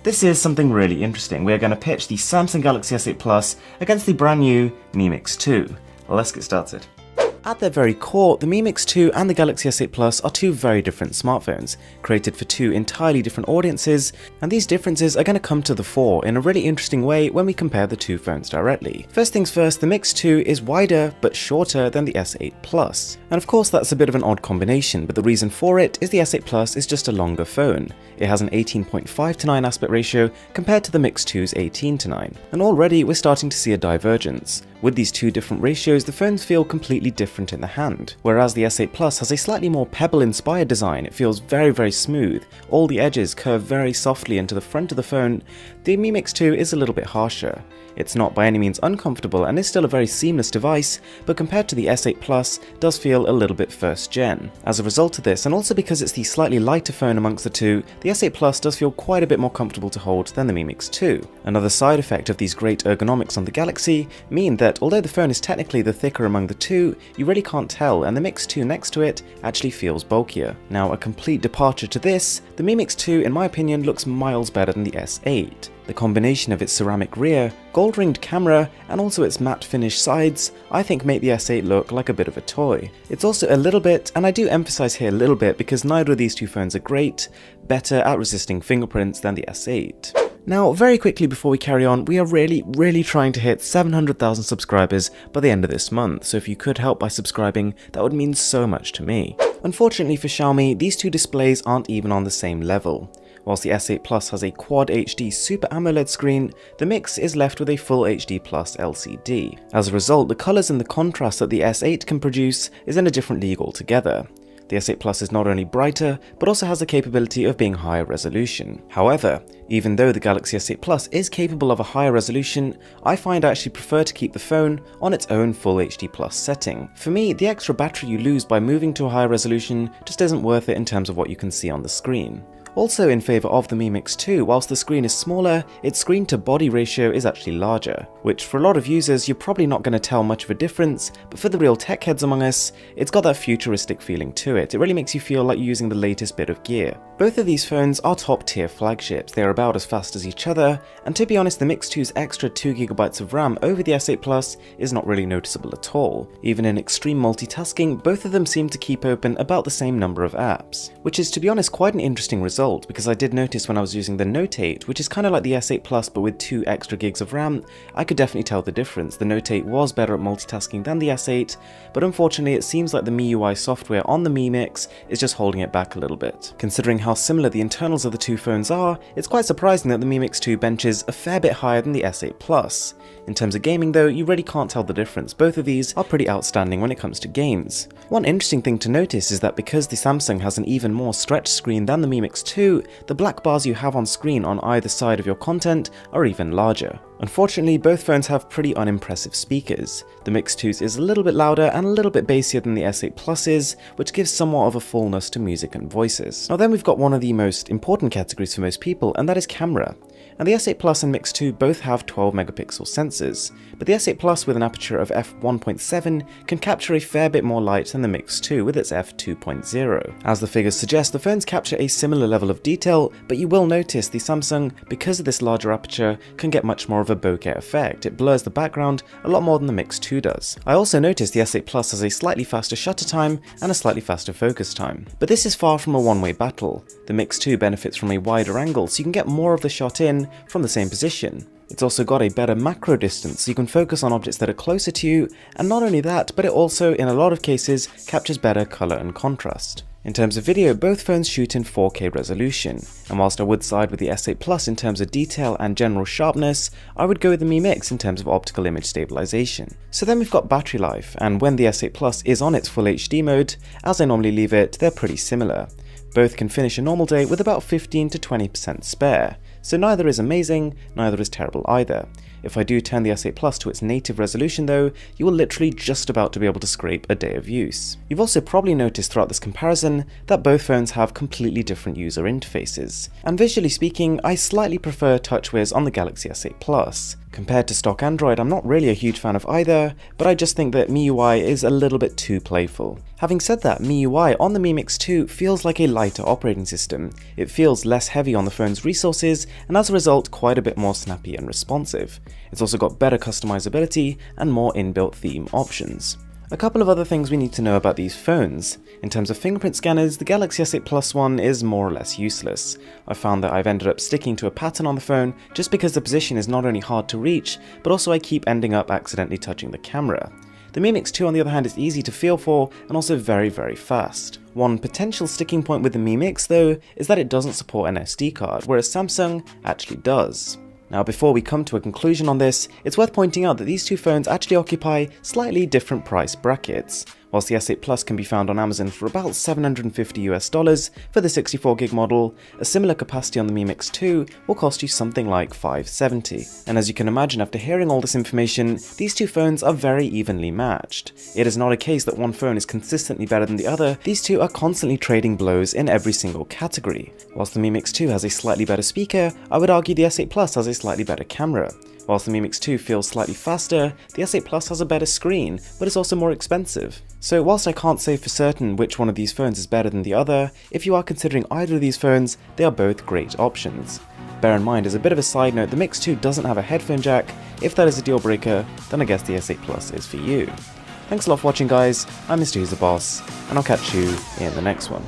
This is something really interesting. We're going to pitch the Samsung Galaxy S8 Plus against the brand new Mi Mix 2. Well, let's get started. At their very core, the Mi Mix 2 and the Galaxy S8 Plus are two very different smartphones, created for two entirely different audiences, and these differences are going to come to the fore in a really interesting way when we compare the two phones directly. First things first, the Mix 2 is wider but shorter than the S8 Plus. And of course that's a bit of an odd combination, but the reason for it is the S8 Plus is just a longer phone. It has an 18.5:9 aspect ratio compared to the Mix 2's 18:9. And already we're starting to see a divergence. With these two different ratios, the phones feel completely different in the hand. Whereas the S8 Plus has a slightly more pebble-inspired design, it feels very smooth, all the edges curve very softly into the front of the phone, the Mi Mix 2 is a little bit harsher. It's not by any means uncomfortable and is still a very seamless device, but compared to the S8 Plus, does feel a little bit first gen. As a result of this, and also because it's the slightly lighter phone amongst the two, the S8 Plus does feel quite a bit more comfortable to hold than the Mi Mix 2. Another side effect of these great ergonomics on the Galaxy mean that although the phone is technically the thicker among the two, you really can't tell, and the Mix 2 next to it actually feels bulkier. Now, a complete departure to this, the Mi Mix 2 in my opinion looks miles better than the S8. The combination of its ceramic rear, gold-ringed camera, and also its matte finish sides, I think make the S8 look like a bit of a toy. It's also a little bit, and I do emphasize here a little bit because neither of these two phones are great, better at resisting fingerprints than the S8. Now, very quickly before we carry on, we are really trying to hit 700,000 subscribers by the end of this month, so if you could help by subscribing, that would mean so much to me. Unfortunately for Xiaomi, these two displays aren't even on the same level. Whilst the S8 Plus has a Quad HD Super AMOLED screen, the Mix is left with a Full HD Plus LCD. As a result, the colours and the contrast that the S8 can produce is in a different league altogether. The S8 Plus is not only brighter, but also has the capability of being higher resolution. However, even though the Galaxy S8 Plus is capable of a higher resolution, I find I actually prefer to keep the phone on its own Full HD Plus setting. For me, the extra battery you lose by moving to a higher resolution just isn't worth it in terms of what you can see on the screen. Also in favour of the Mi Mix 2, whilst the screen is smaller, its screen to body ratio is actually larger, which for a lot of users you're probably not going to tell much of a difference, but for the real tech heads among us, it's got that futuristic feeling to it. It really makes you feel like you're using the latest bit of gear. Both of these phones are top tier flagships, they are about as fast as each other, and to be honest the Mix 2's extra 2GB of RAM over the S8 Plus is not really noticeable at all. Even in extreme multitasking, both of them seem to keep open about the same number of apps, which is to be honest quite an interesting result, because I did notice when I was using the Note 8, which is kind of like the S8 Plus but with 2 extra gigs of RAM, I could definitely tell the difference. The Note 8 was better at multitasking than the S8, but unfortunately it seems like the MIUI software on the Mi Mix is just holding it back a little bit. Considering how similar the internals of the two phones are, it's quite surprising that the Mi Mix 2 benches a fair bit higher than the S8 Plus. In terms of gaming though, you really can't tell the difference. Both of these are pretty outstanding when it comes to games. One interesting thing to notice is that because the Samsung has an even more stretched screen than the Mi Mix 2, the black bars you have on screen on either side of your content are even larger. Unfortunately, both phones have pretty unimpressive speakers. The Mix 2's is a little bit louder and a little bit bassier than the S8 Plus is, which gives somewhat of a fullness to music and voices. Now then we've got one of the most important categories for most people, and that is camera. And the S8 Plus and Mix 2 both have 12 megapixel sensors, but the S8 Plus with an aperture of f1.7 can capture a fair bit more light than the Mix 2 with its f2.0. As the figures suggest, the phones capture a similar level of detail, but you will notice the Samsung, because of this larger aperture, can get much more of a bokeh effect. It blurs the background a lot more than the Mix 2 does. I also noticed the S8 Plus has a slightly faster shutter time and a slightly faster focus time. But this is far from a one-way battle. The Mix 2 benefits from a wider angle, so you can get more of the shot in from the same position. It's also got a better macro distance, so you can focus on objects that are closer to you, and not only that, but it also, in a lot of cases, captures better colour and contrast. In terms of video, both phones shoot in 4K resolution, and whilst I would side with the S8 Plus in terms of detail and general sharpness, I would go with the Mi Mix in terms of optical image stabilization. So then we've got battery life, and when the S8 Plus is on its full HD mode, as I normally leave it, they're pretty similar. Both can finish a normal day with about 15 to 20% spare, so neither is amazing, neither is terrible either. If I do turn the S8 Plus to its native resolution though, you will literally just about to be able to scrape a day of use. You've also probably noticed throughout this comparison that both phones have completely different user interfaces, and visually speaking, I slightly prefer TouchWiz on the Galaxy S8 Plus. Compared to stock Android, I'm not really a huge fan of either, but I just think that MIUI is a little bit too playful. Having said that, MIUI on the Mi Mix 2 feels like a lighter operating system. It feels less heavy on the phone's resources, and as a result, quite a bit more snappy and responsive. It's also got better customizability and more inbuilt theme options. A couple of other things we need to know about these phones. In terms of fingerprint scanners, the Galaxy S8 Plus one is more or less useless. I found that I've ended up sticking to a pattern on the phone just because the position is not only hard to reach, but also I keep ending up accidentally touching the camera. The Mi Mix 2 on the other hand is easy to feel for and also very fast. One potential sticking point with the Mi Mix though is that it doesn't support an SD card, whereas Samsung actually does. Now before we come to a conclusion on this, it's worth pointing out that these two phones actually occupy slightly different price brackets. Whilst the S8 Plus can be found on Amazon for about $750 for the 64GB model, a similar capacity on the Mi Mix 2 will cost you something like $570. And as you can imagine, after hearing all this information, these two phones are very evenly matched. It is not a case that one phone is consistently better than the other, these two are constantly trading blows in every single category. Whilst the Mi Mix 2 has a slightly better speaker, I would argue the S8 Plus has a slightly better camera. Whilst the Mi Mix 2 feels slightly faster, the S8 Plus has a better screen, but it's also more expensive. So whilst I can't say for certain which one of these phones is better than the other, if you are considering either of these phones, they are both great options. Bear in mind, as a bit of a side note, the Mix 2 doesn't have a headphone jack. If that is a deal breaker, then I guess the S8 Plus is for you. Thanks a lot for watching guys, I'm Mr. Who's the Boss, and I'll catch you in the next one.